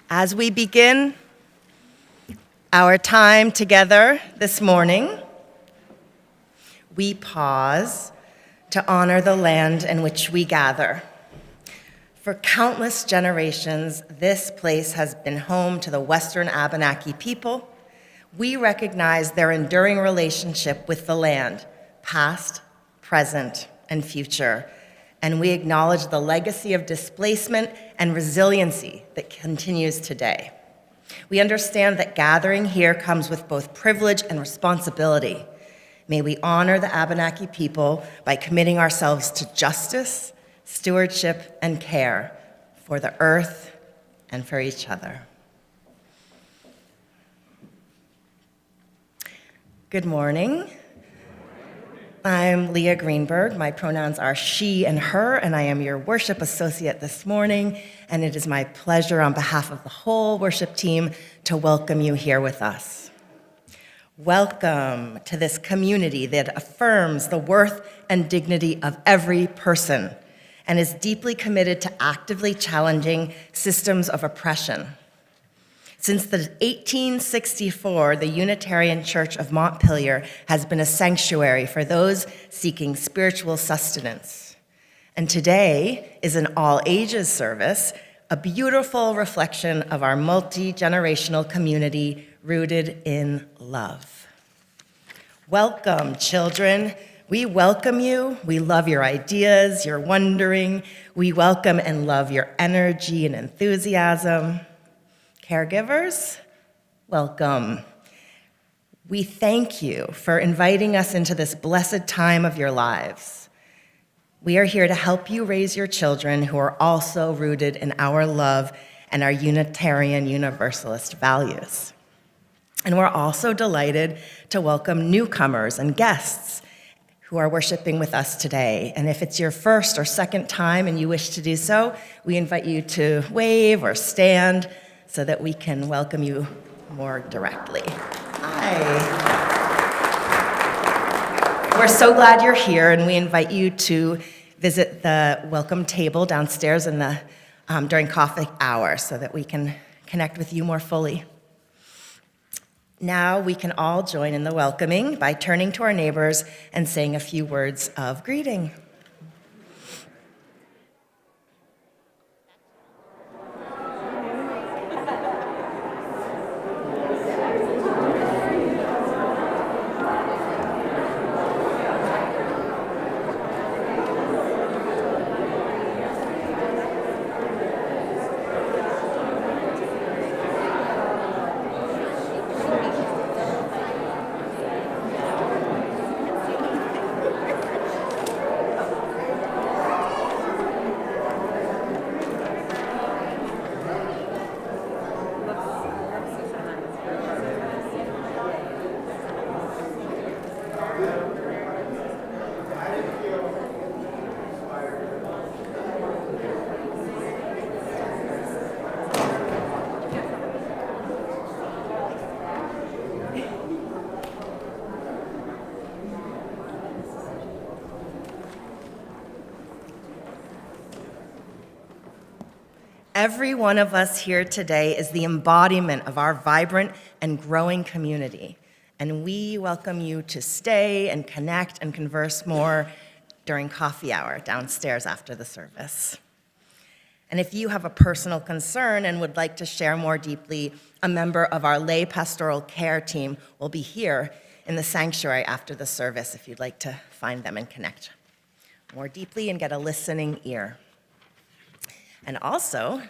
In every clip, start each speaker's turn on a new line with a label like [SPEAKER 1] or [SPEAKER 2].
[SPEAKER 1] As we begin our time together this morning, we pause to honor the land in which we gather. For countless generations, this place has been home to the Western Abenaki people. We recognize their enduring relationship with the land, past, present, and future. And we acknowledge the legacy of displacement and resiliency that continues today. We understand that gathering here comes with both privilege and responsibility. May we honor the Abenaki people by committing ourselves to justice, stewardship, and care for the earth and for each other. Good morning. I'm Leah Greenberg. My pronouns are she and her, and I am your worship associate this morning, and it is my pleasure on behalf of the whole worship team to welcome you here with us. Welcome to this community that affirms the worth and dignity of every person and is deeply committed to actively challenging systems of oppression. Since the 1864, the Unitarian Church of Montpelier has been a sanctuary for those seeking spiritual sustenance. And today is an all-ages service, a beautiful reflection of our multi-generational community rooted in love. Welcome, children. We welcome you. We love your ideas, your wondering. We welcome and love your energy and enthusiasm. Caregivers, welcome. We thank you for inviting us into this blessed time of your lives. We are here to help you raise your children who are also rooted in our love and our Unitarian Universalist values. And we're also delighted to welcome newcomers and guests who are worshiping with us today. And if it's your first or second time and you wish to do so, we invite you to wave or stand so that we can welcome you more directly. Hi. We're so glad you're here, and we invite you to visit the welcome table downstairs in the during coffee hour so that we can connect with you more fully. Now we can all join in the welcoming by turning to our neighbors and saying a few words of greeting. Every one of us here today is the embodiment of our vibrant and growing community, and we welcome you to stay and connect and converse more during coffee hour downstairs after the service. And if you have a personal concern and would like to share more deeply, a member of our lay pastoral care team will be here in the sanctuary after the service if you'd like to find them and connect more deeply and get a listening ear. And also,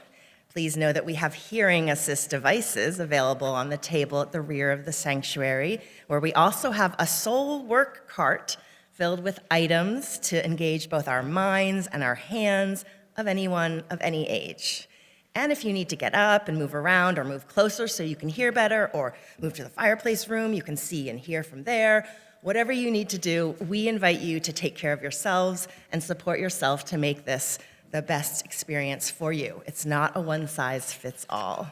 [SPEAKER 1] Please know that we have hearing assist devices available on the table at the rear of the sanctuary, where we also have a soul work cart filled with items to engage both our minds and our hands of anyone of any age. And if you need to get up and move around or move closer so you can hear better, or move to the fireplace room, you can see and hear from there. Whatever you need to do, we invite you to take care of yourselves and support yourself to make this the best experience for you. It's not a one-size-fits-all.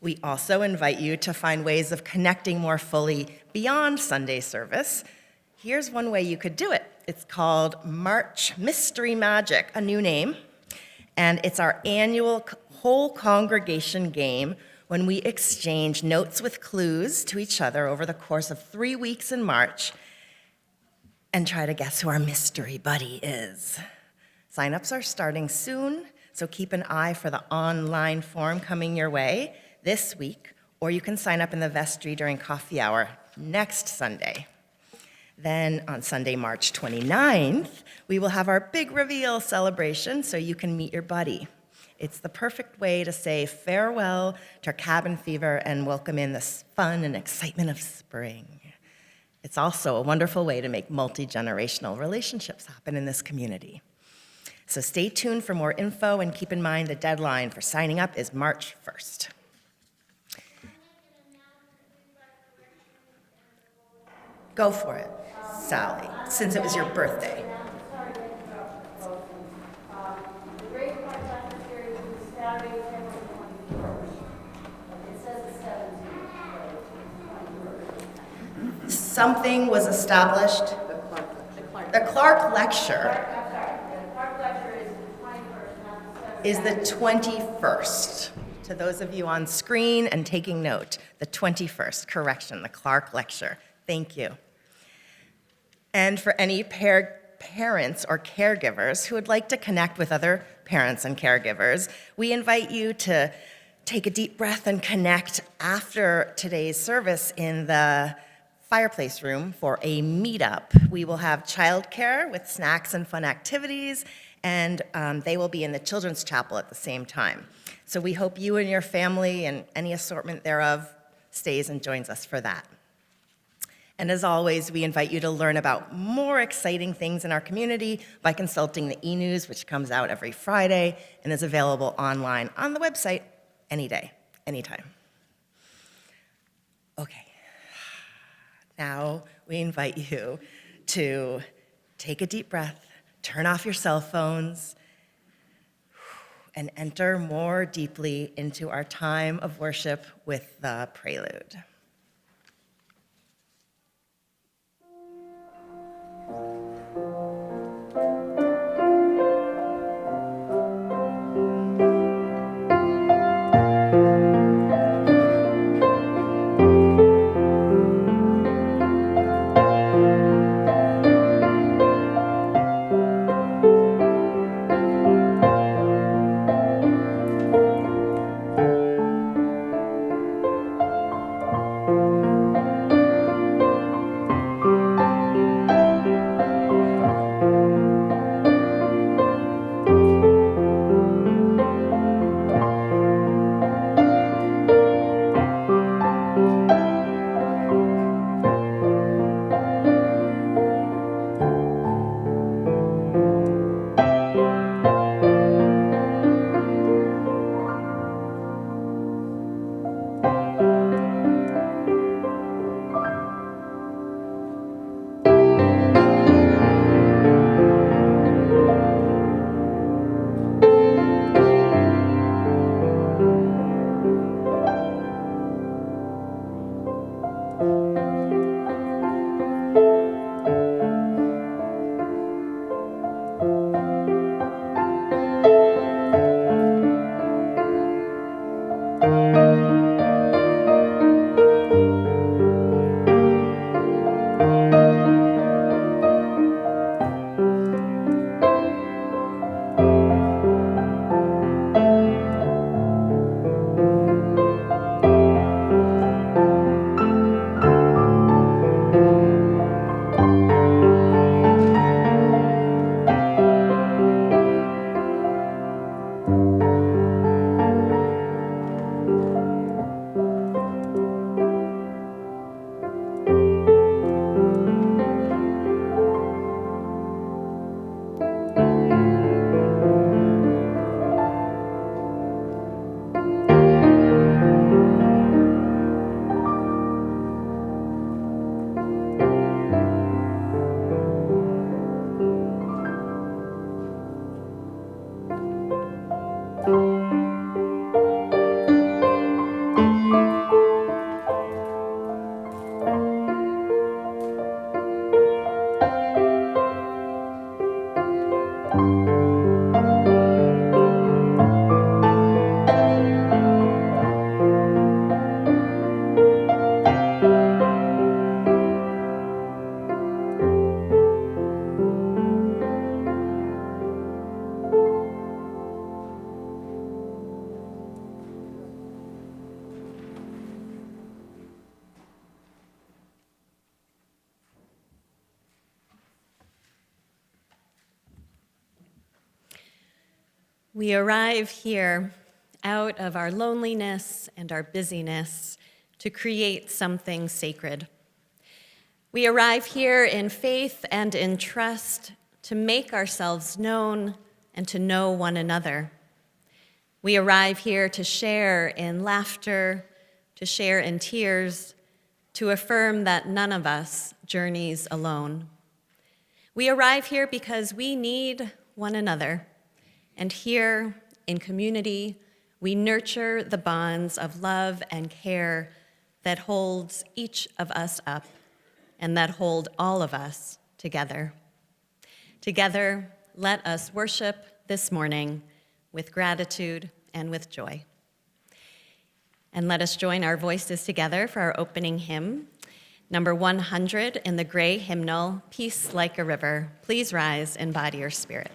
[SPEAKER 1] We also invite you to find ways of connecting more fully beyond Sunday service. Here's one way you could do it. It's called March Mystery Magic, a new name, and it's our annual whole congregation game when we exchange notes with clues to each other over the course of 3 weeks in March and try to guess who our mystery buddy is. Sign-ups are starting soon, so keep an eye for the online form coming your way this week, or you can sign up in the vestry during coffee hour next Sunday. Then on Sunday, March 29th, we will have our big reveal celebration so you can meet your buddy. It's the perfect way to say farewell to cabin fever and welcome in the fun and excitement of spring. It's also a wonderful way to make multi-generational relationships happen in this community. So stay tuned for more info, and keep in mind the deadline for signing up is March 1st. Go for it, Sally, since it was your birthday. Something was established. The Clark Lecture is the 21st. To those of you on screen and taking note, the 21st, correction, the Clark Lecture. Thank you. And for any parents or caregivers who would like to connect with other parents and caregivers, we invite you to take a deep breath and connect after today's service in the fireplace room for a meetup. We will have childcare with snacks and fun activities, and they will be in the Children's Chapel at the same time. So we hope you and your family and any assortment thereof stays and joins us for that. And as always, we invite you to learn about more exciting things in our community by consulting the e-news, which comes out every Friday and is available online on the website any day, anytime. Okay. Now we invite you to take a deep breath, turn off your cell phones, and enter more deeply into our time of worship with the prelude.
[SPEAKER 2] We arrive here out of our loneliness and our busyness to create something sacred. We arrive here in faith and in trust to make ourselves known and to know one another. We arrive here to share in laughter, to share in tears, to affirm that none of us journeys alone. We arrive here because we need one another, and here in community, we nurture the bonds of love and care that holds each of us up and that hold all of us together. Together, let us worship this morning with gratitude and with joy. And let us join our voices together for our opening hymn, number 100 in the gray hymnal, Peace Like a River. Please rise in body or spirit.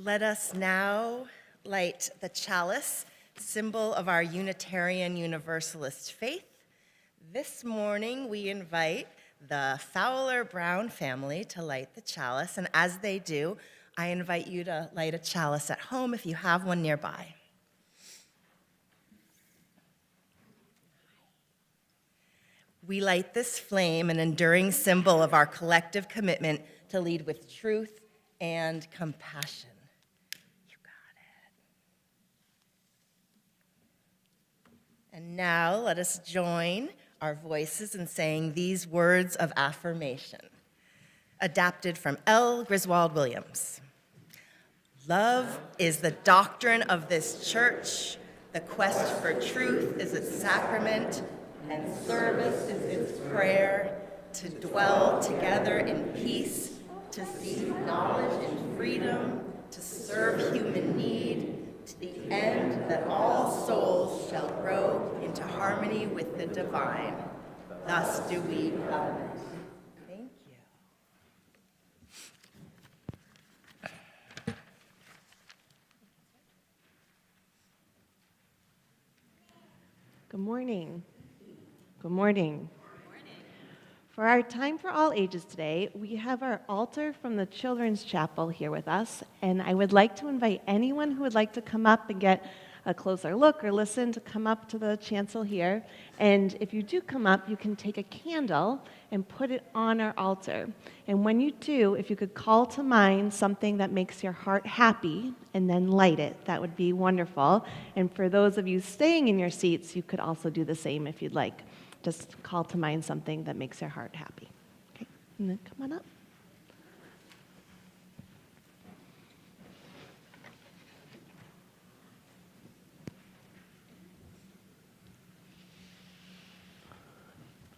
[SPEAKER 1] Let us now light the chalice, symbol of our Unitarian Universalist faith, This morning, we invite the Fowler Brown family to light the chalice, and as they do, I invite you to light a chalice at home if you have one nearby. We light this flame, an enduring symbol of our collective commitment to lead with truth and compassion. You got it. And now let us join our voices in saying these words of affirmation, adapted from L. Griswold Williams. Love is the doctrine of this church. The quest for truth is its sacrament, and service is its prayer, to dwell together in peace, to seek knowledge and freedom, to serve human need, to the end that all souls shall grow into harmony with the divine. Thus do we covenant. Thank you.
[SPEAKER 3] Good morning. Good morning. For our Time for All Ages today, we have our altar from the Children's Chapel here with us, and I would like to invite anyone who would like to come up and get a closer look or listen to come up to the chancel here. And if you do come up, you can take a candle and put it on our altar. And when you do, if you could call to mind something that makes your heart happy and then light it, that would be wonderful. And for those of you staying in your seats, you could also do the same if you'd like. Just call to mind something that makes your heart happy. Okay, and then come on up.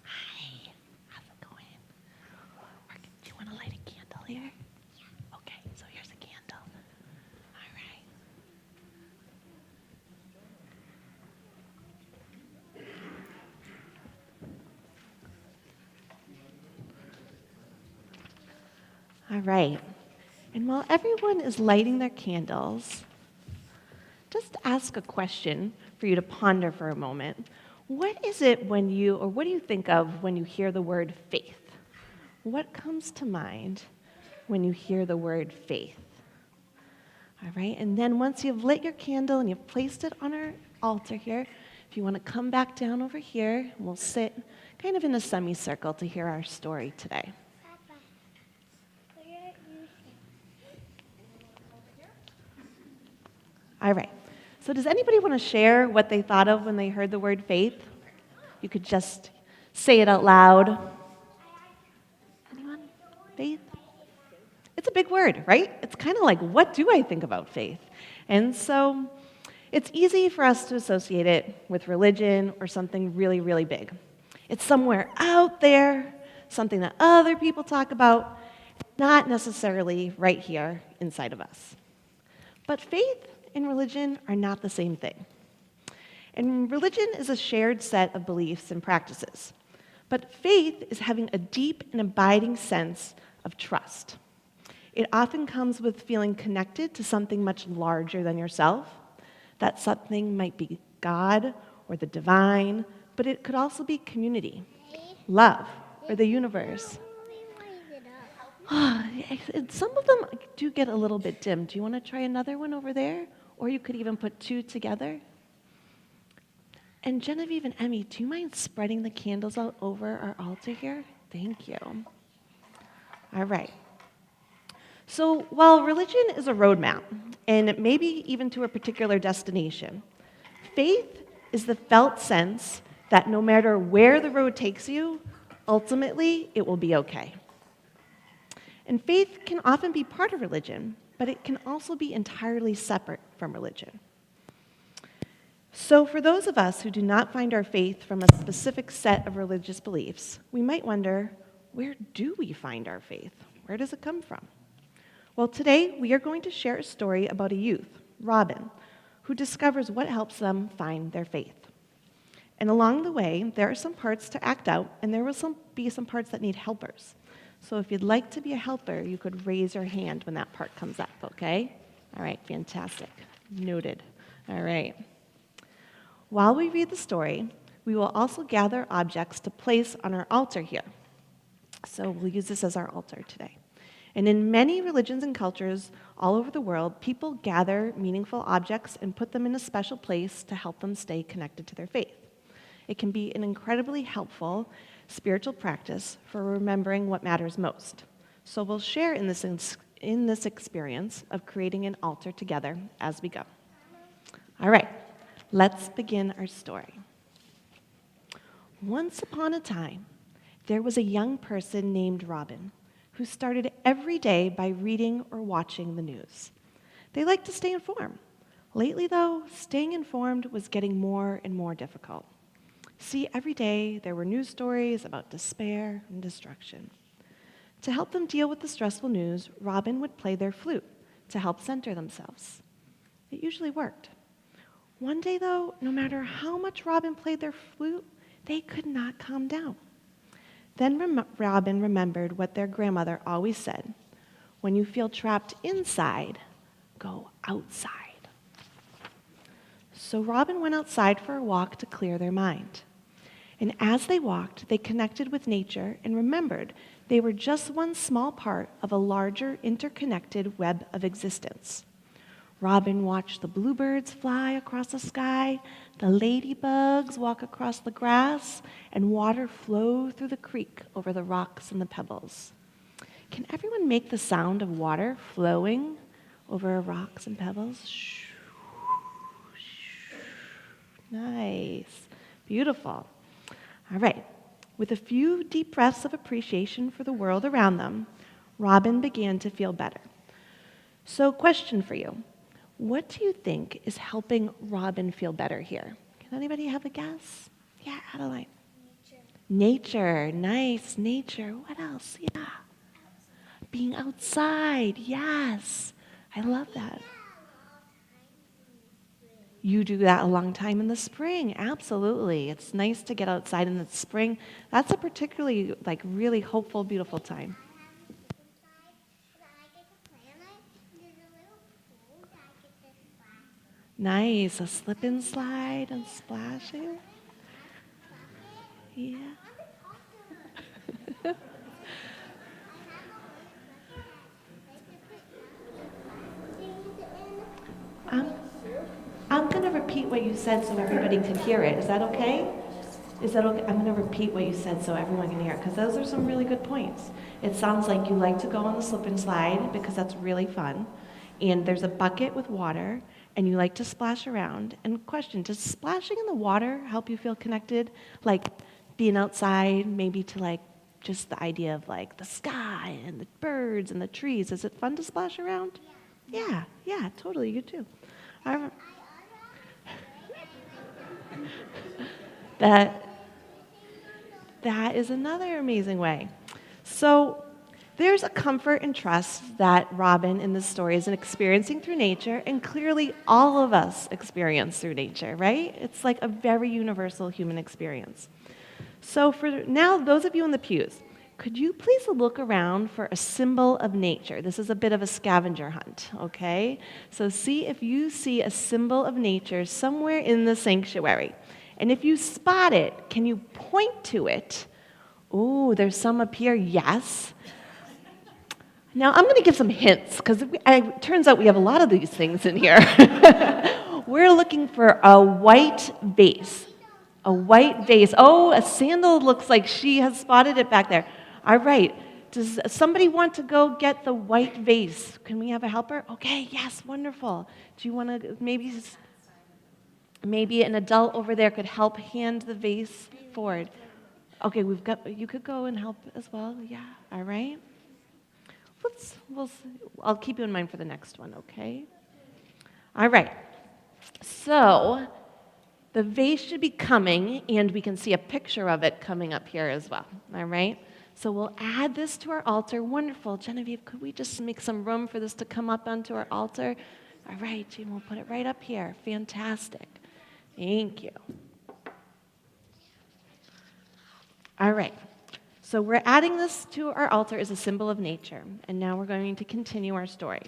[SPEAKER 3] Hi, how's it going? Do you want to light a candle here? Yeah. Okay, so here's a candle. All right. All right. And while everyone is lighting their candles, just ask a question for you to ponder for a moment. What is it what do you think of when you hear the word faith? What comes to mind when you hear the word faith? All right, and then once you've lit your candle and you've placed it on our altar here, if you want to come back down over here, we'll sit kind of in a semicircle to hear our story today. All right. So does anybody want to share what they thought of when they heard the word faith? You could just say it out loud. Anyone? Faith? It's a big word, right? It's kind of like, what do I think about faith? And so it's easy for us to associate it with religion or something really, really big. It's somewhere out there, something that other people talk about, not necessarily right here inside of us. But faith and religion are not the same thing. And religion is a shared set of beliefs and practices. But faith is having a deep and abiding sense of trust. It often comes with feeling connected to something much larger than yourself. That something might be God or the divine, but it could also be community, love, or the universe. Some of them do get a little bit dim. Do you want to try another one over there? Or you could even put two together. And Genevieve and Emmy, do you mind spreading the candles out over our altar here? Thank you. All right. So while religion is a roadmap, and maybe even to a particular destination, faith is the felt sense that no matter where the road takes you, ultimately it will be okay. And faith can often be part of religion, but it can also be entirely separate from religion. So for those of us who do not find our faith from a specific set of religious beliefs, we might wonder, where do we find our faith? Where does it come from? Well, today we are going to share a story about a youth, Robin, who discovers what helps them find their faith. And along the way, there are some parts to act out, and there will be some parts that need helpers. So if you'd like to be a helper, you could raise your hand when that part comes up, okay? All right, fantastic. Noted. All right. While we read the story, We will also gather objects to place on our altar here. So we'll use this as our altar today. And in many religions and cultures all over the world, people gather meaningful objects and put them in a special place to help them stay connected to their faith. It can be an incredibly helpful spiritual practice for remembering what matters most. So we'll share in this experience of creating an altar together as we go. All right, let's begin our story. Once upon a time, there was a young person named Robin who started every day by reading or watching the news. They liked to stay informed. Lately, though, staying informed was getting more and more difficult. See, every day there were news stories about despair and destruction. To help them deal with the stressful news, Robin would play their flute to help center themselves. It usually worked. One day, though, no matter how much Robin played their flute, they could not calm down. Then Robin remembered what their grandmother always said: when you feel trapped inside, go outside. So Robin went outside for a walk to clear their mind. And as they walked, they connected with nature and remembered they were just one small part of a larger, interconnected web of existence. Robin watched the bluebirds fly across the sky, the ladybugs walk across the grass, and water flow through the creek over the rocks and the pebbles. Can everyone make the sound of water flowing over rocks and pebbles? Shh. Nice. Beautiful. All right. With a few deep breaths of appreciation for the world around them, Robin began to feel better. So, question for you. What do you think is helping Robin feel better here? Can anybody have a guess? Yeah, Adeline. Nature. Nice. Nature. What else? Yeah. Being outside. Yes. I love that. You do that a long time in the spring. Absolutely. It's nice to get outside in the spring. That's a particularly, really hopeful, beautiful time. Nice. A slip and slide and splashing. Yeah. I'm going to repeat what you said so everybody can hear it. Is that okay? Is that okay? I'm going to repeat what you said so everyone can hear it, because those are some really good points. It sounds like you like to go on the slip and slide because that's really fun. And there's a bucket with water, and you like to splash around. And question, does splashing in the water help you feel connected? Like being outside, maybe to just the idea of the sky and the birds and the trees. Is it fun to splash around? Yeah, totally. You too. That is another amazing way. So there's a comfort and trust that Robin in this story is experiencing through nature, and clearly all of us experience through nature, right? It's like a very universal human experience. So for now, those of you in the pews, could you please look around for a symbol of nature? This is a bit of a scavenger hunt, okay? So see if you see a symbol of nature somewhere in the sanctuary. And if you spot it, can you point to it? Ooh, there's some up here, yes. Now, I'm going to give some hints, because it turns out we have a lot of these things in here. We're looking for a white vase. A white vase. Oh, a sandal looks like she has spotted it back there. All right. Does somebody want to go get the white vase? Can we have a helper? Okay, yes, wonderful. Do you want to maybe an adult over there could help hand the vase forward? Okay, you could go and help as well. Yeah, all right. I'll keep you in mind for the next one, okay? All right. So the vase should be coming, and we can see a picture of it coming up here as well, all right? So we'll add this to our altar. Wonderful. Genevieve, could we just make some room for this to come up onto our altar? All right, Jim, we'll put it right up here. Fantastic. Thank you. All right. So we're adding this to our altar as a symbol of nature, and now we're going to continue our story.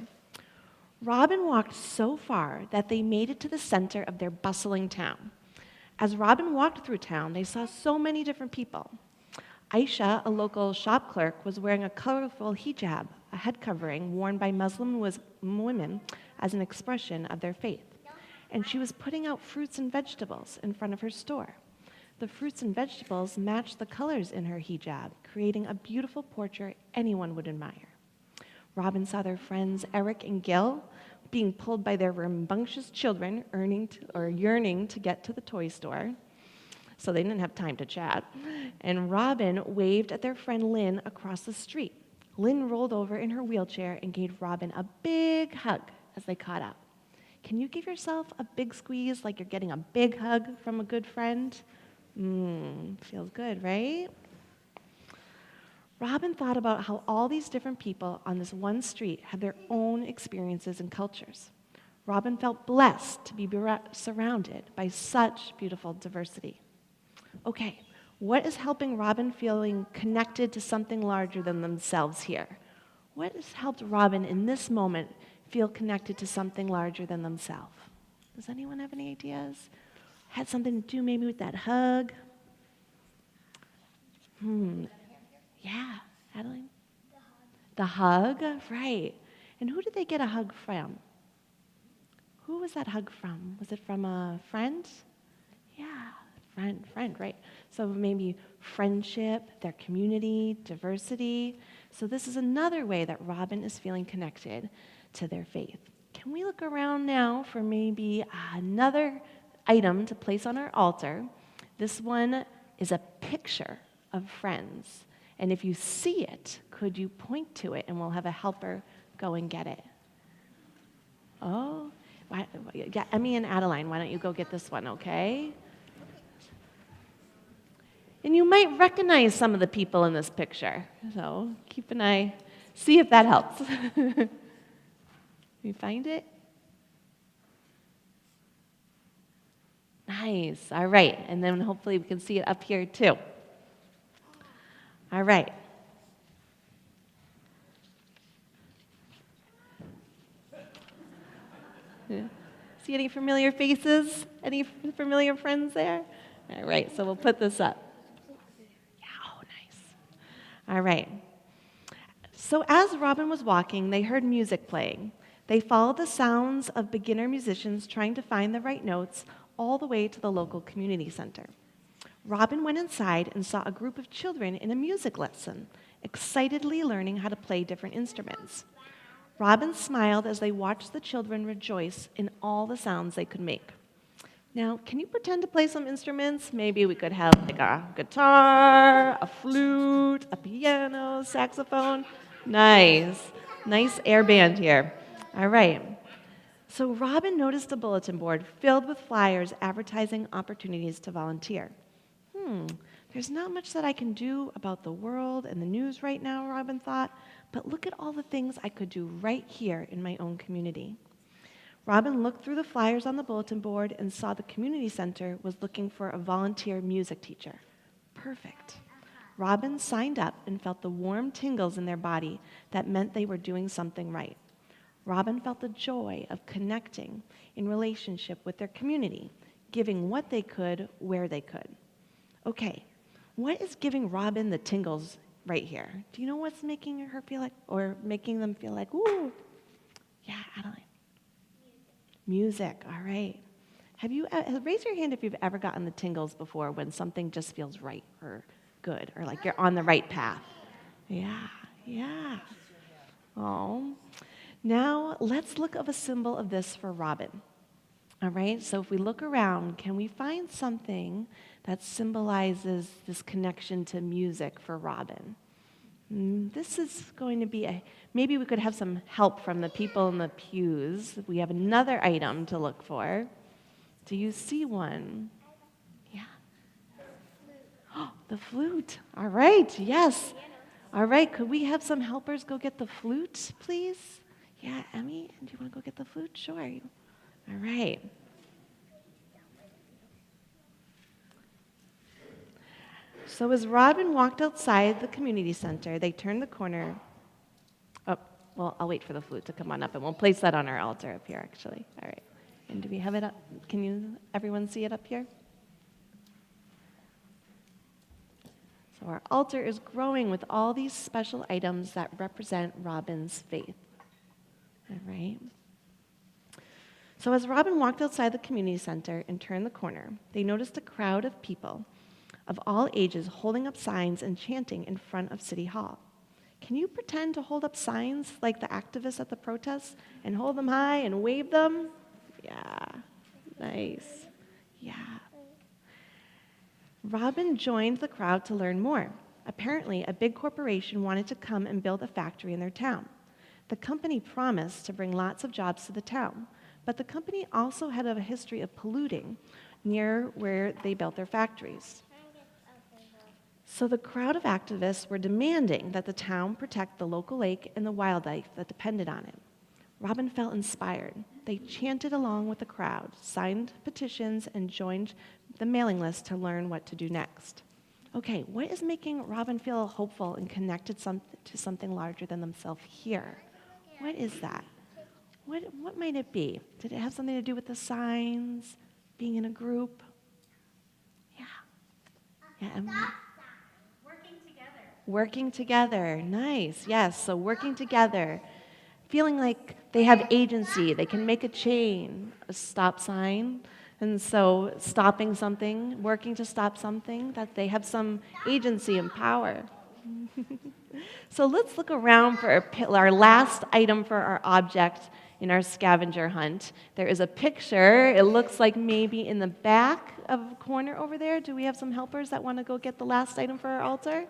[SPEAKER 3] Robin walked so far that they made it to the center of their bustling town. As Robin walked through town, they saw so many different people. Aisha, a local shop clerk, was wearing a colorful hijab, a head covering worn by Muslim women as an expression of their faith. And she was putting out fruits and vegetables in front of her store. The fruits and vegetables matched the colors in her hijab, creating a beautiful portrait anyone would admire. Robin saw their friends Eric and Gil being pulled by their rambunctious children yearning to get to the toy store, so they didn't have time to chat. And Robin waved at their friend Lynn across the street. Lynn rolled over in her wheelchair and gave Robin a big hug as they caught up. Can you give yourself a big squeeze like you're getting a big hug from a good friend? Feels good, right? Robin thought about how all these different people on this one street had their own experiences and cultures. Robin felt blessed to be surrounded by such beautiful diversity. Okay, what is helping Robin feeling connected to something larger than themselves here? What has helped Robin in this moment feel connected to something larger than themselves? Does anyone have any ideas? Had something to do maybe with that hug? Yeah, Adeline? The hug, right. And who did they get a hug from? Who was that hug from? Was it from a friend? Yeah, friend, right. So maybe friendship, their community, diversity. So this is another way that Robin is feeling connected to their faith. Can we look around now for maybe another item to place on our altar? This one is a picture of friends. And if you see it, could you point to it and we'll have a helper go and get it? Oh, yeah, Emmy and Adeline, why don't you go get this one, okay? And you might recognize some of the people in this picture. So keep an eye, see if that helps. You find it? Nice, all right. And then hopefully we can see it up here too. All right. Yeah. See any familiar faces? Any familiar friends there? All right, so we'll put this up. Yeah, oh, nice. All right. So as Robin was walking, they heard music playing. They followed the sounds of beginner musicians trying to find the right notes all the way to the local community center. Robin went inside and saw a group of children in a music lesson, excitedly learning how to play different instruments. Robin smiled as they watched the children rejoice in all the sounds they could make. Now, can you pretend to play some instruments? Maybe we could have like a guitar, a flute, a piano, saxophone. Nice air band here. All right. So Robin noticed a bulletin board filled with flyers advertising opportunities to volunteer. There's not much that I can do about the world and the news right now, Robin thought, but look at all the things I could do right here in my own community. Robin looked through the flyers on the bulletin board and saw the community center was looking for a volunteer music teacher. Perfect. Robin signed up and felt the warm tingles in their body that meant they were doing something right. Robin felt the joy of connecting in relationship with their community, giving what they could where they could. Okay, what is giving Robin the tingles right here? Do you know what's making her feel like, or making them feel like, ooh? Yeah, Adeline. Music, all right. Raise your hand if you've ever gotten the tingles before when something just feels right or good, or like you're on the right path. Yeah. Oh. Now, let's look at a symbol of this for Robin. All right, so if we look around, can we find something that symbolizes this connection to music for Robin? This is going to be maybe we could have some help from the people in the pews. We have another item to look for. Do you see one? Yeah. Oh, the flute. All right, yes. All right, could we have some helpers go get the flute, please? Yeah, Emmy, do you want to go get the flute? Sure. All right. So as Robin walked outside the community center, they turned the corner. Oh, well, I'll wait for the flute to come on up, and we'll place that on our altar up here, actually. All right. And do we have it up? Can everyone see it up here? So our altar is growing with all these special items that represent Robin's faith. All right. So as Robin walked outside the community center and turned the corner, they noticed a crowd of people of all ages holding up signs and chanting in front of City Hall. Can you pretend to hold up signs like the activists at the protests and hold them high and wave them? Yeah, nice. Yeah. Robin joined the crowd to learn more. Apparently, a big corporation wanted to come and build a factory in their town. The company promised to bring lots of jobs to the town, but the company also had a history of polluting near where they built their factories. So the crowd of activists were demanding that the town protect the local lake and the wildlife that depended on it. Robin felt inspired. They chanted along with the crowd, signed petitions, and joined the mailing list to learn what to do next. Okay, what is making Robin feel hopeful and connected to something larger than themselves here? What is that? What might it be? Did it have something to do with the signs, being in a group? Yeah. Yeah, Emily. Working together, nice, yes, so working together, feeling like they have agency, they can make a chain, a stop sign, and so stopping something, working to stop something, that they have some agency and power. So let's look around for our last item for our object in our scavenger hunt. There is a picture, it looks like maybe in the back of a corner over there. Do we have some helpers that want to go get the last item for our altar?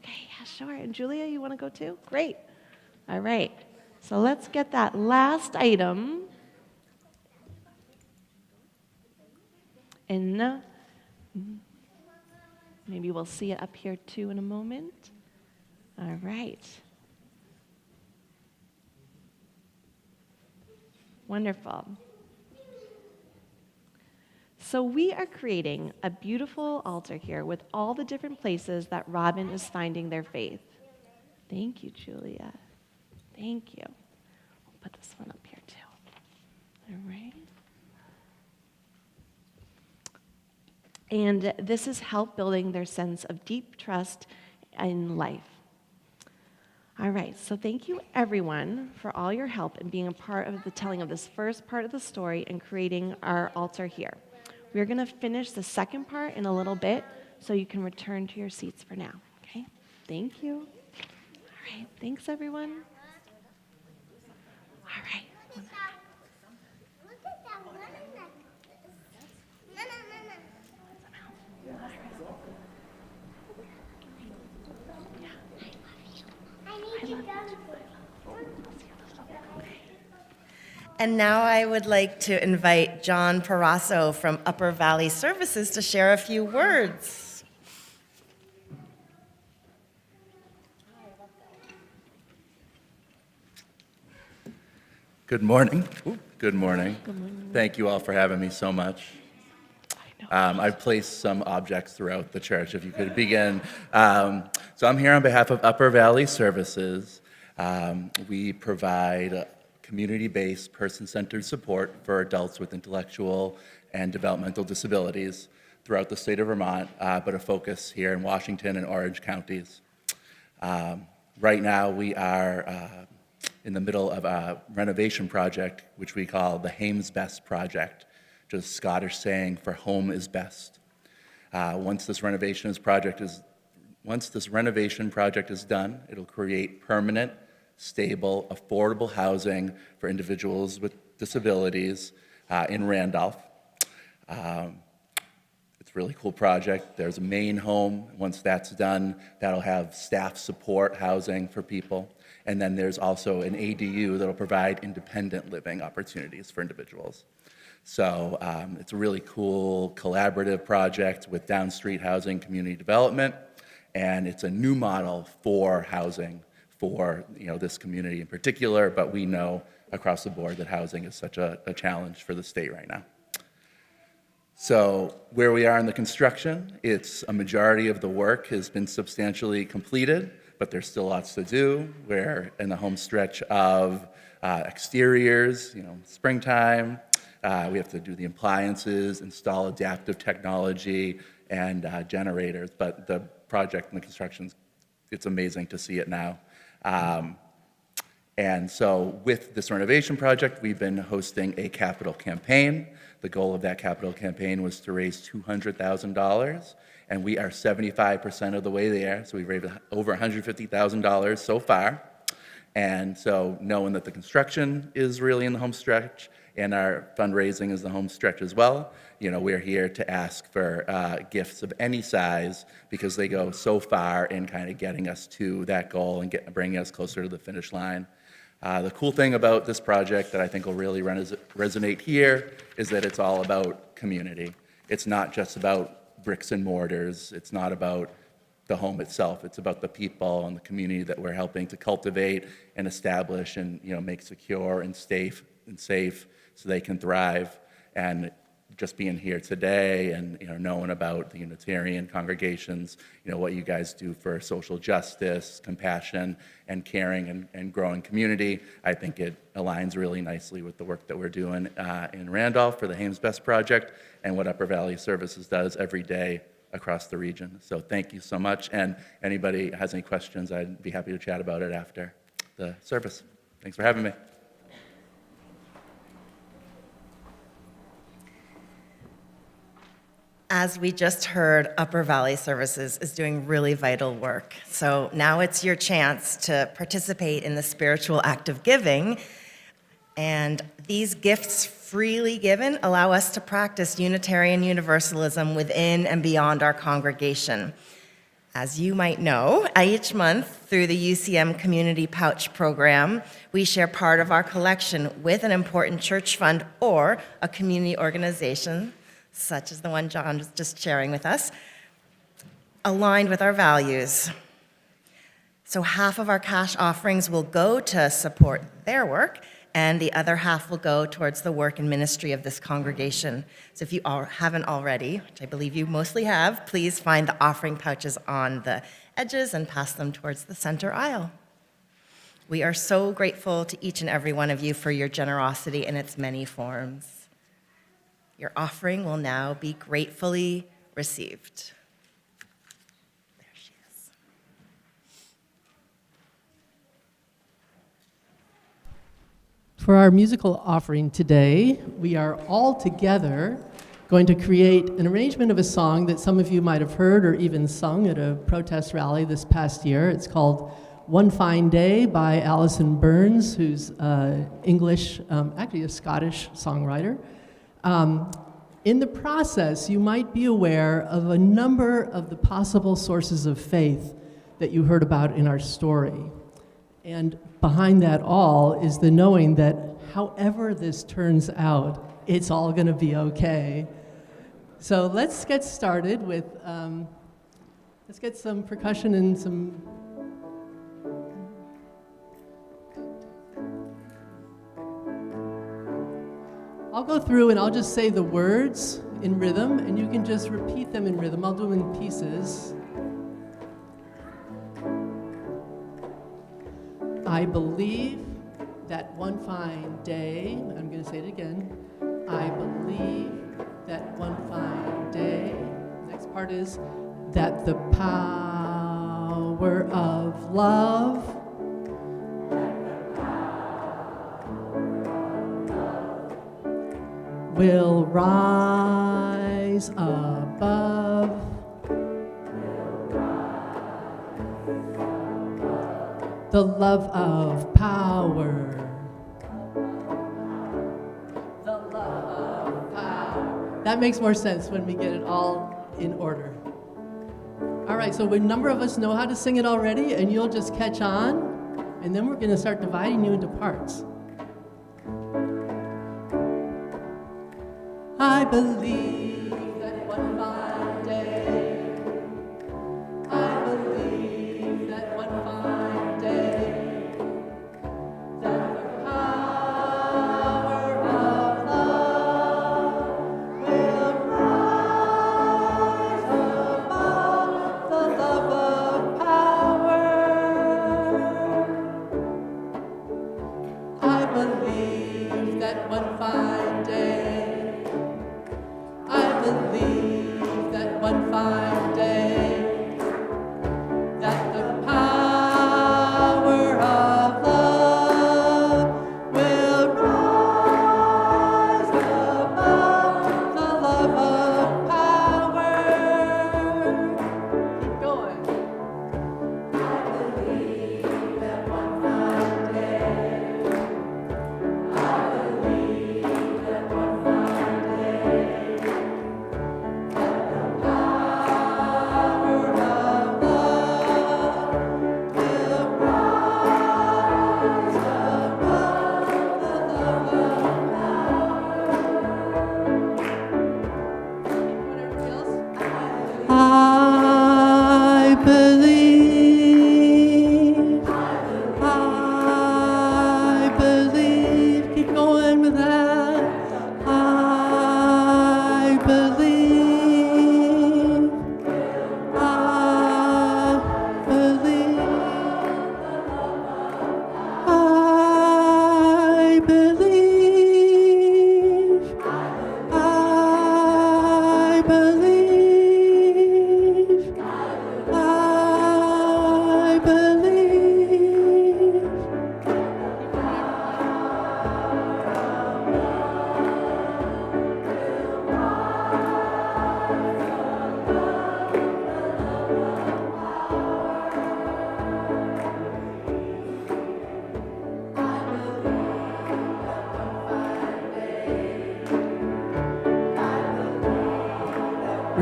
[SPEAKER 3] Okay, yeah, sure. And Julia, you want to go too? Great. All right. So let's get that last item. And maybe we'll see it up here too in a moment. All right. Wonderful. So we are creating a beautiful altar here with all the different places that Robin is finding their faith. Thank you, Julia. Thank you. We'll put this one up here too. All right. And this has helped building their sense of deep trust in life. All right, so thank you everyone for all your help in being a part of the telling of this first part of the story and creating our altar here. We're going to finish the second part in a little bit, so you can return to your seats for now, okay? Thank you. All right, thanks everyone. All right.
[SPEAKER 4] Look at that one necklace. No. I need to go.
[SPEAKER 1] And now I would like to invite John Parasso from Upper Valley Services to share a few words.
[SPEAKER 5] Good morning. Good morning. Thank you all for having me so much. I've placed some objects throughout the church, if you could begin. So I'm here on behalf of Upper Valley Services. We provide community-based, person-centered support for adults with intellectual and developmental disabilities throughout the state of Vermont, but a focus here in Washington and Orange counties. Right now, we are in the middle of a renovation project, which we call the Hame's Best Project, which is a Scottish saying for home is best. Once this renovation project is done, it'll create permanent, stable, affordable housing for individuals with disabilities in Randolph. It's a really cool project. There's a main home. Once that's done, that'll have staff support housing for people. And then there's also an ADU that'll provide independent living opportunities for individuals. So it's a really cool collaborative project with Down Street Housing Community Development, and it's a new model for housing for this community in particular, but we know across the board that housing is such a challenge for the state right now. So where we are in the construction, it's a majority of the work has been substantially completed, but there's still lots to do. We're in the home stretch of exteriors, springtime. We have to do the appliances, install adaptive technology and generators, but the project and the construction's, it's amazing to see it now. And so with this renovation project, we've been hosting a capital campaign. The goal of that capital campaign was to raise $200,000, and we are 75% of the way there. So we've raised over $150,000 so far. And so knowing that the construction is really in the home stretch and our fundraising is the home stretch as well, we're here to ask for gifts of any size because they go so far in kind of getting us to that goal and bringing us closer to the finish line. The cool thing about this project that I think will really resonate here is that it's all about community. It's not just about bricks and mortars. It's not about the home itself. It's about the people and the community that we're helping to cultivate and establish and make secure and safe so they can thrive. And just being here today and knowing about the Unitarian congregations, what you guys do for social justice, compassion, and caring and growing community, I think it aligns really nicely with the work that we're doing in Randolph for the Hames Best Project and what Upper Valley Services does every day across the region. So thank you so much, and anybody has any questions, I'd be happy to chat about it after the service. Thanks for having me.
[SPEAKER 1] As we just heard, Upper Valley Services is doing really vital work. So now it's your chance to participate in the spiritual act of giving. And these gifts freely given allow us to practice Unitarian Universalism within and beyond our congregation. As you might know, each month through the UCM Community Pouch program, we share part of our collection with an important church fund or a community organization, such as the one John was just sharing with us, aligned with our values. So half of our cash offerings will go to support their work, and the other half will go towards the work and ministry of this congregation. So if you haven't already, which I believe you mostly have, please find the offering pouches on the edges and pass them towards the center aisle. We are so grateful to each and every one of you for your generosity in its many forms. Your offering will now be gratefully received. There she is.
[SPEAKER 6] For our musical offering today, we are all together going to create an arrangement of a song that some of you might have heard or even sung at a protest rally this past year. It's called One Fine Day by Alison Burns, who's English, actually a Scottish songwriter. In the process, you might be aware of a number of the possible sources of faith that you heard about in our story. And behind that all is the knowing that however this turns out, it's all going to be okay. So let's get started with, let's get some percussion and some... I'll go through and I'll just say the words in rhythm, and you can just repeat them in rhythm. I'll do them in pieces. I believe that one fine day, I'm going to say it again. I believe that one fine day, next part is, that the power of love will rise above. The love of power. The love of power. That makes more sense when we get it all in order. All right, so a number of us know how to sing it already, and you'll just catch on, and then we're going to start dividing you into parts. I believe that one fine day, I believe that one fine day, that the power of love will rise above the love of power. I believe that one fine day, I believe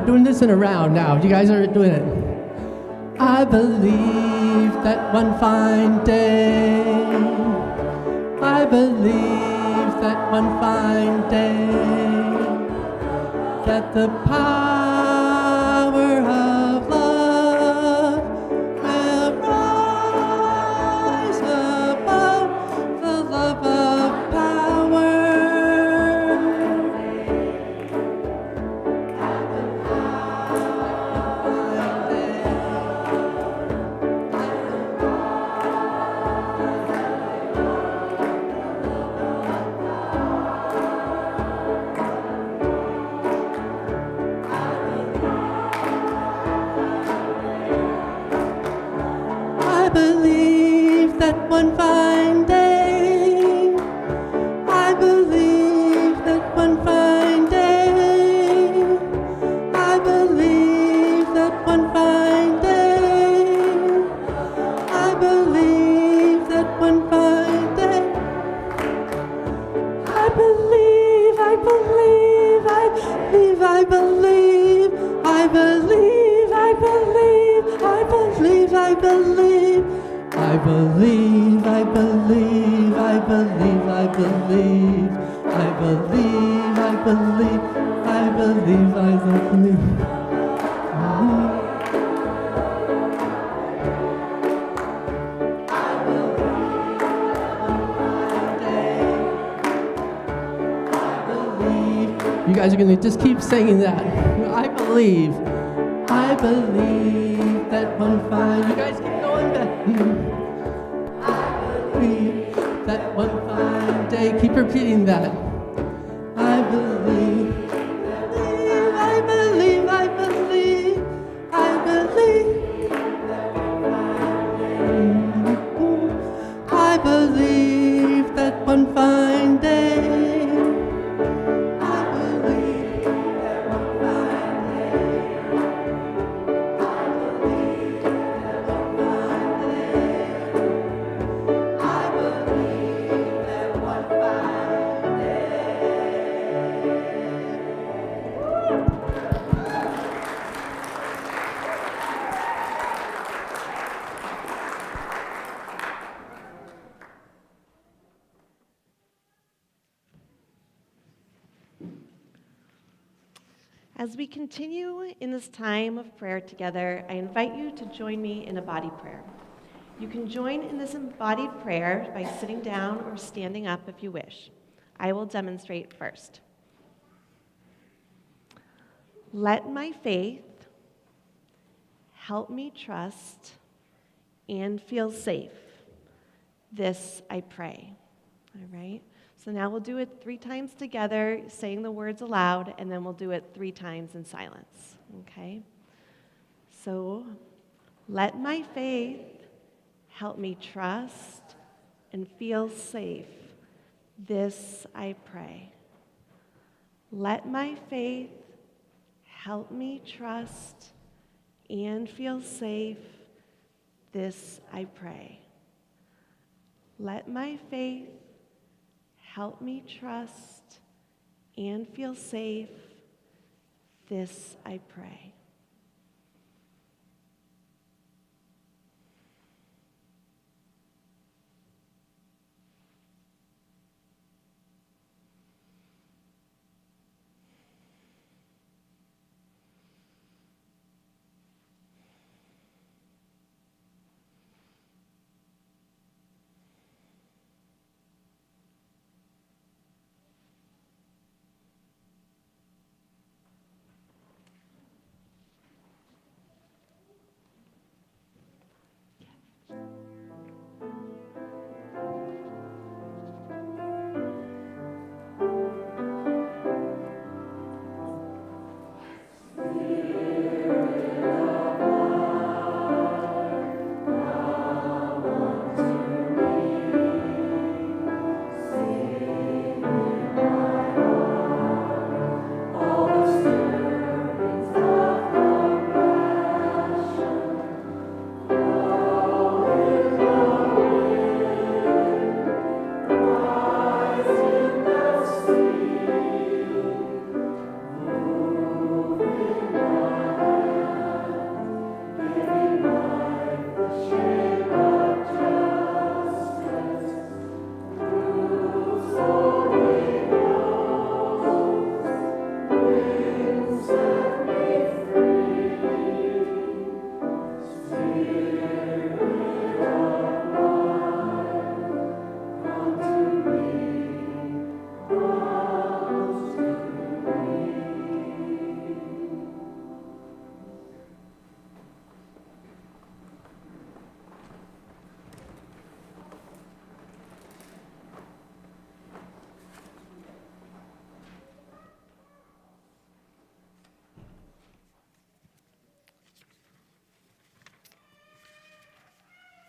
[SPEAKER 6] doing this in a round now. You guys are doing it. I believe that one fine day, I believe that one fine day, that the power of love will rise above the love of power. I believe that one fine day, I believe that one fine day, I believe that one fine day, I believe that one fine day, I believe, I believe, I believe, I believe, I believe, I believe, I believe, I believe, I believe, I believe, I believe, I believe, I believe, I believe, I believe, I believe. You guys are going to just keep singing that. I believe that one fine. You guys keep going back. I believe that one fine day. Keep repeating that. I believe. I believe. I believe. I believe. I believe that one fine day.
[SPEAKER 3] As we continue in this time of prayer together, I invite you to join me in a body prayer. You can join in this embodied prayer by sitting down or standing up if you wish. I will demonstrate first. Let my faith help me trust and feel safe. This I pray. All right? So now we'll do it 3 times together, saying the words aloud, and then we'll do it 3 times in silence. Okay? So, let my faith help me trust and feel safe. This I pray. Let my faith help me trust and feel safe. This I pray. Let my faith help me trust and feel safe. This I pray.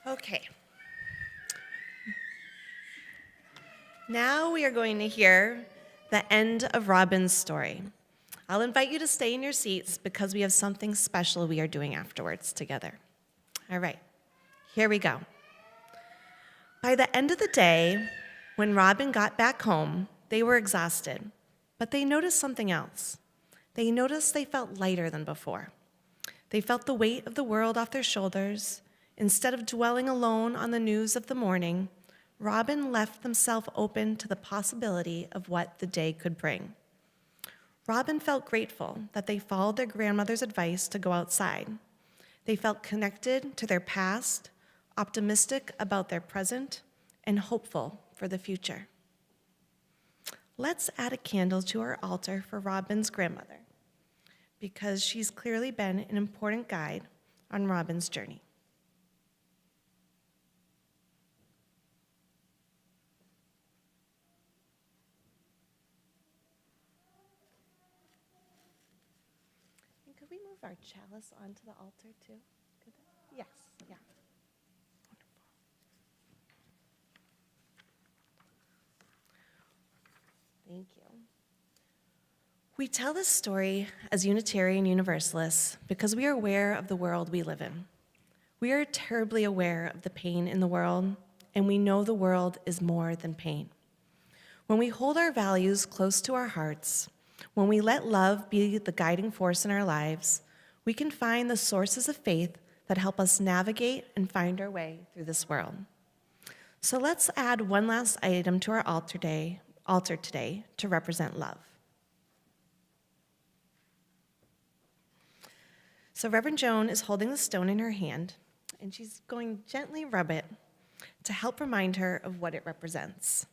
[SPEAKER 7] Okay. Now we are going to hear the end of Robin's story. I'll invite you to stay in your seats because we have something special we are doing afterwards together. All right, here we go. By the end of the day, when Robin got back home, they were exhausted, but they noticed something else. They noticed they felt lighter than before. They felt the weight of the world off their shoulders. Instead of dwelling alone on the news of the morning, Robin left themselves open to the possibility of what the day could bring. Robin felt grateful that they followed their grandmother's advice to go outside. They felt connected to their past, optimistic about their present, and hopeful for the future. Let's add a candle to our altar for Robin's grandmother, because she's clearly been an important guide on Robin's journey. And could we move our chalice onto the altar too? Could that? Yes, yeah. Thank you. We tell this story as Unitarian Universalists because we are aware of the world we live in. We are terribly aware of the pain in the world, and we know the world is more than pain. When we hold our values close to our hearts, when we let love be the guiding force in our lives, we can find the sources of faith that help us navigate and find our way through this world. So let's add one last item to our altar today to represent love. So Reverend Joan is holding the stone in her hand, and she's going to gently rub it to help remind her of what it represents.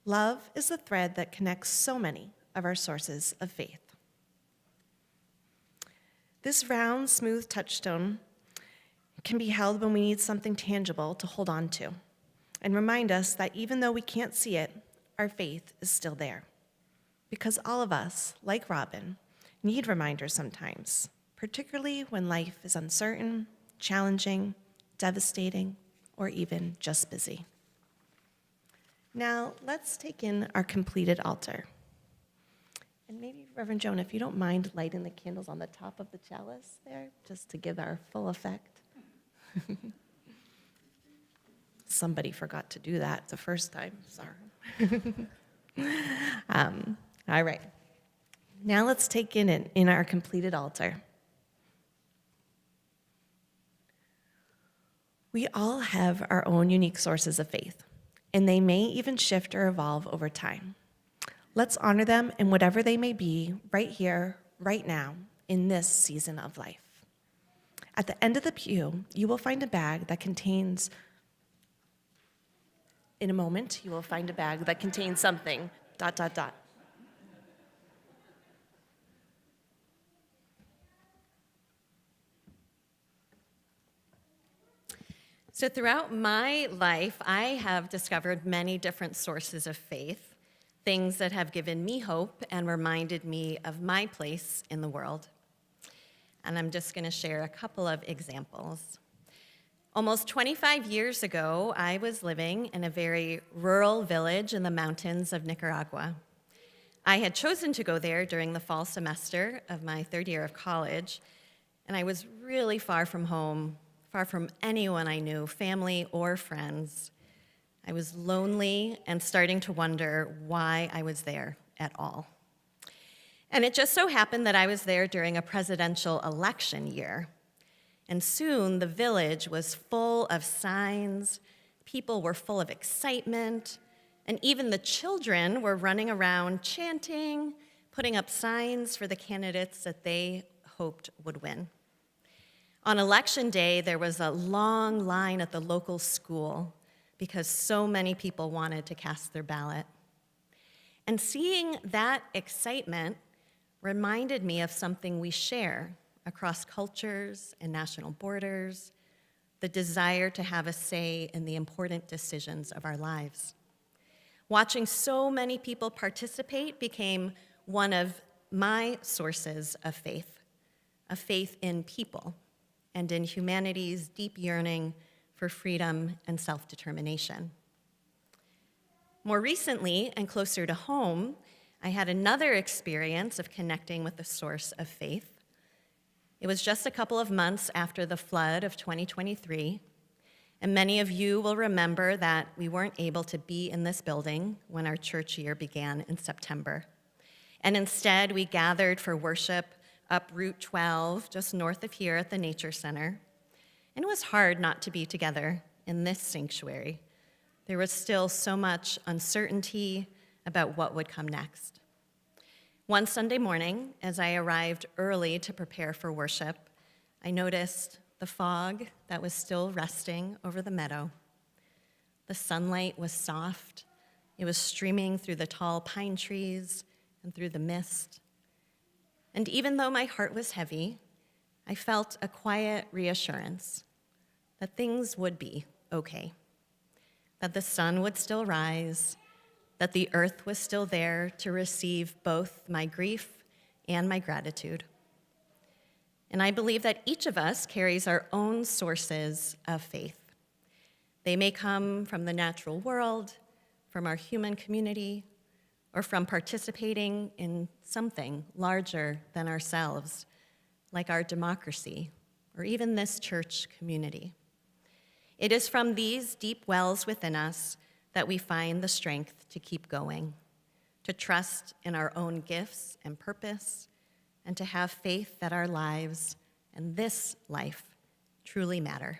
[SPEAKER 7] Love is the thread that connects so many of our sources of faith. This round, smooth touchstone can be held when we need something tangible to hold on to and remind us that even though we can't see it, our faith is still there. Because all of us, like Robin, need reminders sometimes, particularly when life is uncertain, challenging, devastating, or even just busy. Now, let's take in our completed altar. And maybe, Reverend Joan, if you don't mind lighting the candles on the top of the chalice there, just to give our full effect. Somebody forgot to do that the first time, sorry. All right. Now let's take in our completed altar. We all have our own unique sources of faith, and they may even shift or evolve over time. Let's honor them in whatever they may be, right here, right now, in this season of life. At the end of the pew, you will find a bag that contains, in a moment, you will find a bag that contains something, ...
[SPEAKER 2] So throughout my life, I have discovered many different sources of faith, things that have given me hope and reminded me of my place in the world. And I'm just going to share a couple of examples. Almost 25 years ago, I was living in a very rural village in the mountains of Nicaragua. I had chosen to go there during the fall semester of my third year of college, and I was really far from home, far from anyone I knew, family or friends. I was lonely and starting to wonder why I was there at all. And it just so happened that I was there during a presidential election year. And soon the village was full of signs, people were full of excitement, and even the children were running around chanting, putting up signs for the candidates that they hoped would win. On election day, there was a long line at the local school because so many people wanted to cast their ballot. And seeing that excitement reminded me of something we share across cultures and national borders, the desire to have a say in the important decisions of our lives. Watching so many people participate became one of my sources of faith in people and in humanity's deep yearning for freedom and self-determination. More recently, and closer to home, I had another experience of connecting with the source of faith. It was just a couple of months after the flood of 2023, and many of you will remember that we weren't able to be in this building when our church year began in September. And instead, we gathered for worship up Route 12, just north of here at the Nature Center. And it was hard not to be together in this sanctuary. There was still so much uncertainty about what would come next. One Sunday morning, as I arrived early to prepare for worship, I noticed the fog that was still resting over the meadow. The sunlight was soft. It was streaming through the tall pine trees and through the mist. And even though my heart was heavy, I felt a quiet reassurance that things would be okay, that the sun would still rise, that the earth was still there to receive both my grief and my gratitude. And I believe that each of us carries our own sources of faith. They may come from the natural world, from our human community, or from participating in something larger than ourselves, like our democracy, or even this church community. It is from these deep wells within us that we find the strength to keep going, to trust in our own gifts and purpose, and to have faith that our lives and this life truly matter.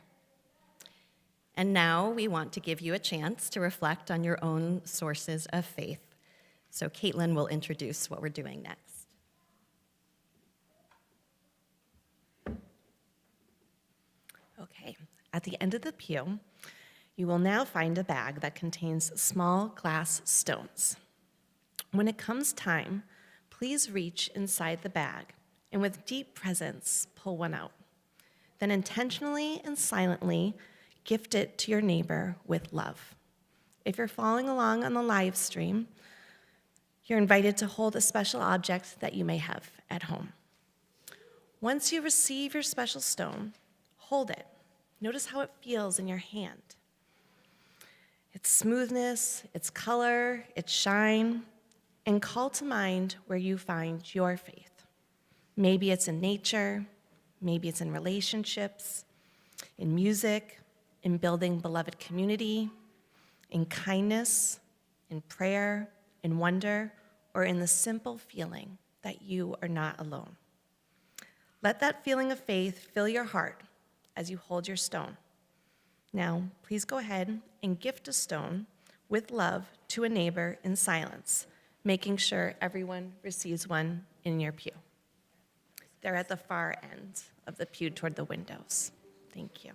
[SPEAKER 2] And now we want to give you a chance to reflect on your own sources of faith. So Caitlin will introduce what we're doing next.
[SPEAKER 7] Okay, at the end of the pew, you will now find a bag that contains small glass stones. When it comes time, please reach inside the bag and with deep presence, pull one out. Then intentionally and silently gift it to your neighbor with love. If you're following along on the live stream, you're invited to hold a special object that you may have at home. Once you receive your special stone, hold it. Notice how it feels in your hand. Its smoothness, its color, its shine, and call to mind where you find your faith. Maybe it's in nature, maybe it's in relationships, in music, in building beloved community, in kindness, in prayer, in wonder, or in the simple feeling that you are not alone. Let that feeling of faith fill your heart as you hold your stone. Now, please go ahead and gift a stone with love to a neighbor in silence, making sure everyone receives one in your pew. They're at the far end of the pew toward the windows. Thank you.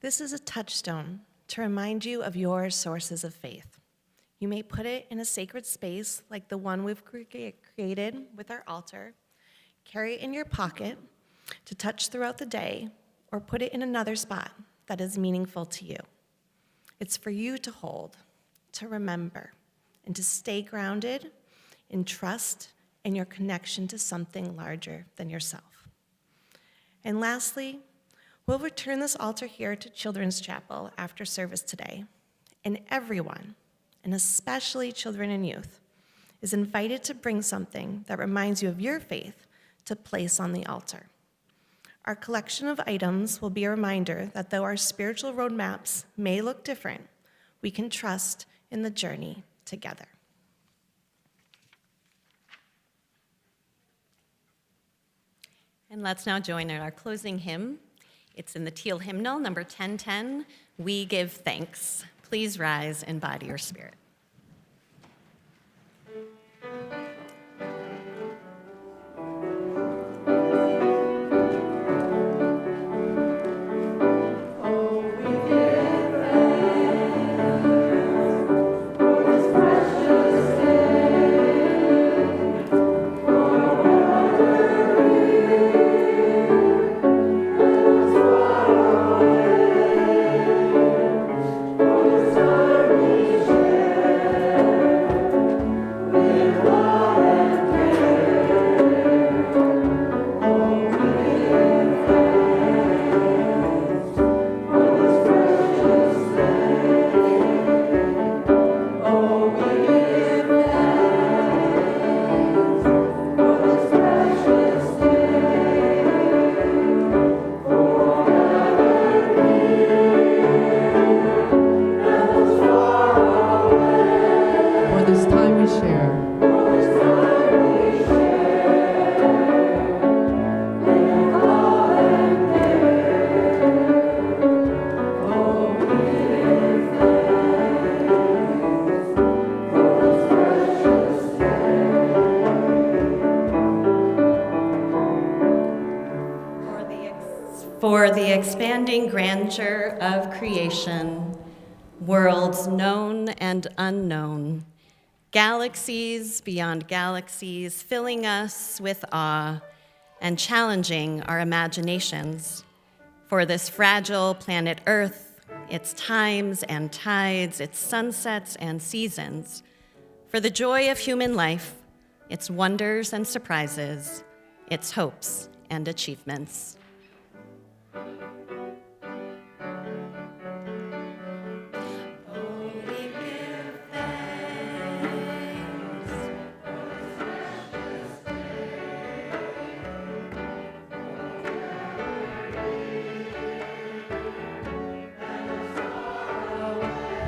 [SPEAKER 7] This is a touchstone to remind you of your sources of faith. You may put it in a sacred space like the one we've created with our altar, carry it in your pocket to touch throughout the day, or put it in another spot that is meaningful to you. It's for you to hold, to remember, and to stay grounded in trust and your connection to something larger than yourself. And lastly, we'll return this altar here to Children's Chapel after service today, and everyone, and especially children and youth, is invited to bring something that reminds you of your faith to place on the altar. Our collection of items will be a reminder that though our spiritual roadmaps may look different, we can trust in the journey together.
[SPEAKER 2] And let's now join in our closing hymn. It's in the teal hymnal, number 1010, We Give Thanks. Please rise in body or spirit. For the expanding grandeur of creation, worlds known and unknown, galaxies beyond galaxies filling us with awe and challenging our imaginations. For this fragile planet Earth, its times and tides, its sunsets and seasons, for the joy of human life, its wonders and surprises, its hopes and achievements.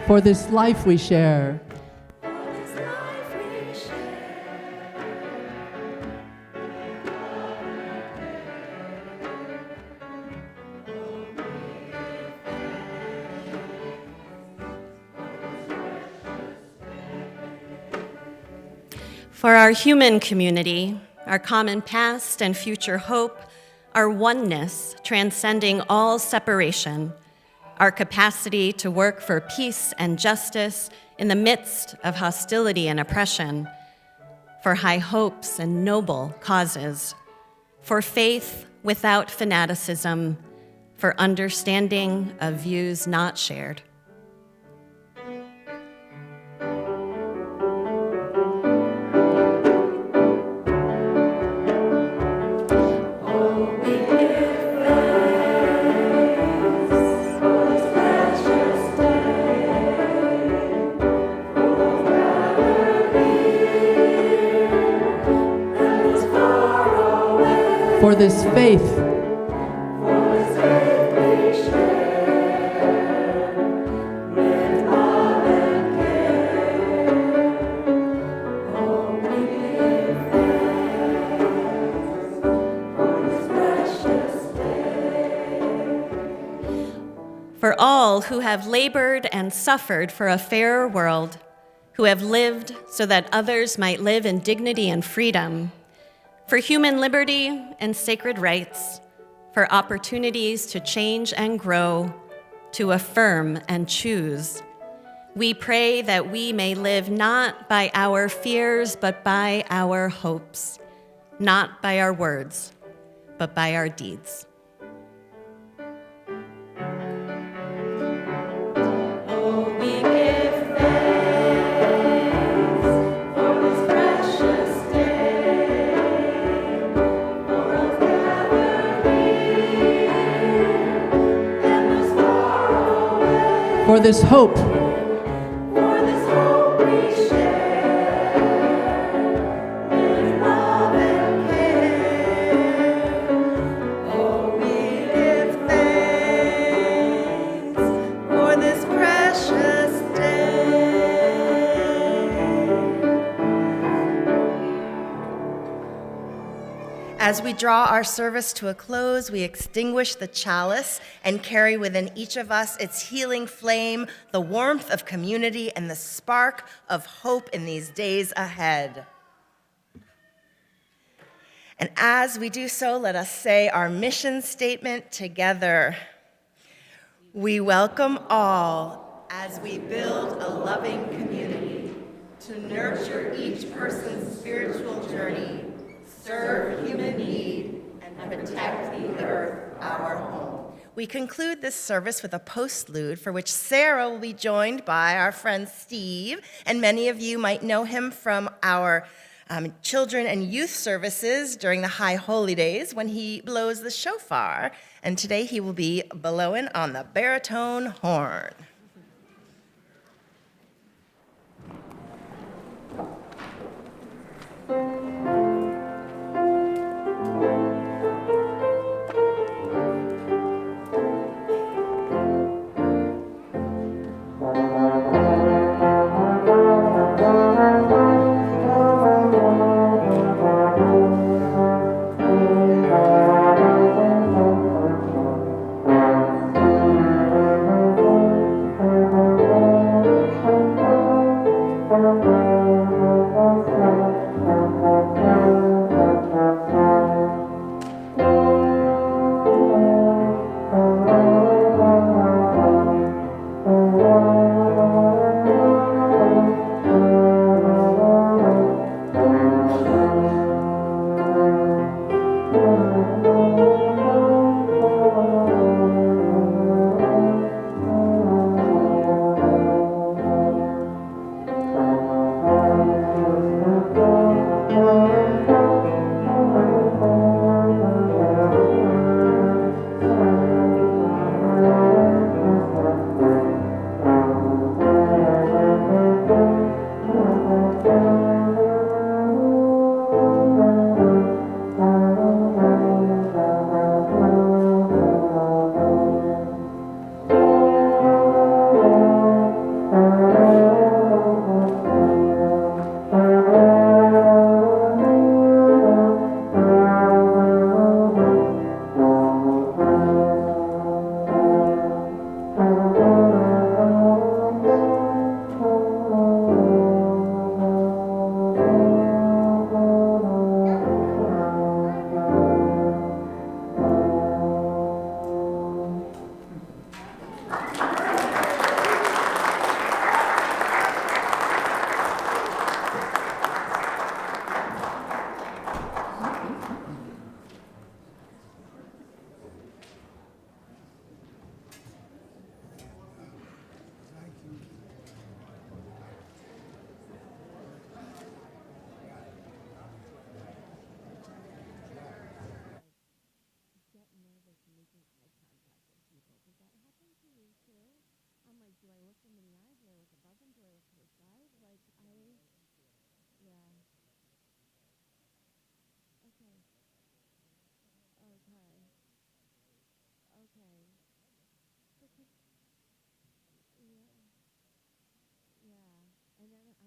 [SPEAKER 6] For this life we share.
[SPEAKER 2] For our human community, our common past and future hope, our oneness transcending all separation, our capacity to work for peace and justice in the midst of hostility and oppression, for high hopes and noble causes, for faith without fanaticism, for understanding of views not shared.
[SPEAKER 6] For this faith,
[SPEAKER 2] for all who have labored and suffered for a fairer world, who have lived so that others might live in dignity and freedom, for human liberty and sacred rights, for opportunities to change and grow, to affirm and choose. We pray that we may live not by our fears, but by our hopes, not by our words, but by our deeds. Oh, we give thanks for this precious day, for us gathered here and those far away.
[SPEAKER 6] For this hope
[SPEAKER 2] For this hope we share, in love and care. Oh, we give thanks for this precious day.
[SPEAKER 1] As we draw our service to a close, we extinguish the chalice and carry within each of us its healing flame, the warmth of community, and the spark of hope in these days ahead. And as we do so, let us say our mission statement together. We welcome all as we build a loving community to nurture each person's spiritual journey, serve human need, and protect the earth, our home. We conclude this service with a postlude for which Sarah will be joined by our friend Steve, and many of you might know him from our children and youth services during the High Holy Days when he blows the shofar, and today he will be blowing on the baritone horn.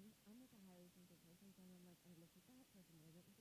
[SPEAKER 8] And then I'm like a highly sensitive person, so I'm like, I look at that person,